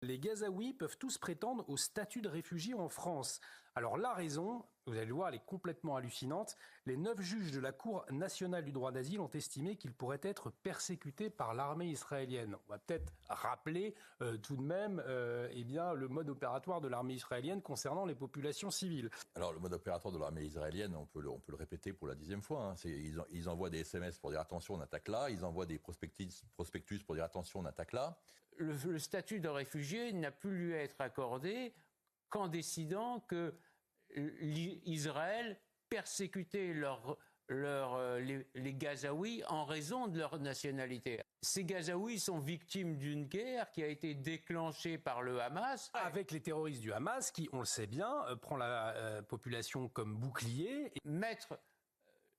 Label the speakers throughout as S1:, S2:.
S1: Les Gazaouis peuvent tous prétendre au statut de réfugiés en France. Alors la raison, vous allez le voir, elle est complètement hallucinante. Les 9 juges de la Cour nationale du droit d'asile ont estimé qu'ils pourraient être persécutés par l'armée israélienne. On va peut-être rappeler tout de même le mode opératoire de l'armée israélienne concernant les populations civiles.
S2: Alors le mode opératoire de l'armée israélienne, on peut le répéter pour la 10e fois. Hein. Ils envoient des SMS pour dire attention, on attaque là. Ils envoient des prospectus pour dire attention, on attaque là.
S3: Le statut de réfugié n'a pu lui être accordé qu'en décidant que Israël persécutait les Gazaouis en raison de leur nationalité. Ces Gazaouis sont victimes d'une guerre qui a été déclenchée par le Hamas.
S1: Avec les terroristes du Hamas qui, on le sait bien, prend la population comme bouclier.
S3: Mettre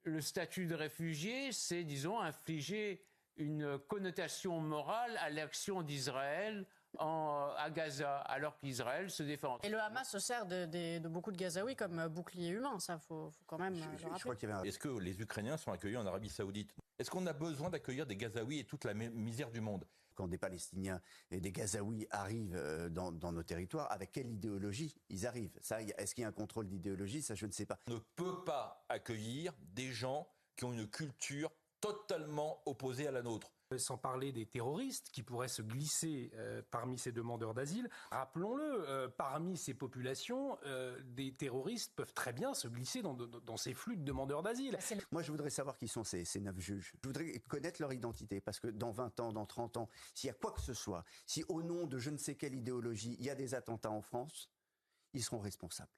S3: le statut de réfugié, c'est, disons, infliger une connotation morale à l'action d'Israël à Gaza, alors qu'Israël se défend.
S4: Et le Hamas se sert de beaucoup de Gazaouis comme bouclier humain, ça faut quand même le rappeler.
S2: Est-ce que les Ukrainiens sont accueillis en Arabie Saoudite ? Est-ce qu'on a besoin d'accueillir des Gazaouis et toute la misère du monde ?
S5: Quand des Palestiniens et des Gazaouis arrivent dans nos territoires, avec quelle idéologie ils arrivent ? Ça, est-ce qu'il y a un contrôle d'idéologie ? Ça, je ne sais pas.
S2: On ne peut pas accueillir des gens qui ont une culture totalement opposée à la nôtre.
S1: Sans parler des terroristes qui pourraient se glisser parmi ces demandeurs d'asile. Rappelons-le, parmi ces populations, des terroristes peuvent très bien se glisser dans ces flux de demandeurs d'asile.
S5: Moi, je voudrais savoir qui sont ces 9 juges. Je voudrais connaître leur identité, parce que dans 20 ans, dans 30 ans, s'il y a quoi que ce soit, si au nom de je ne sais quelle idéologie, il y a des attentats en France, ils seront responsables.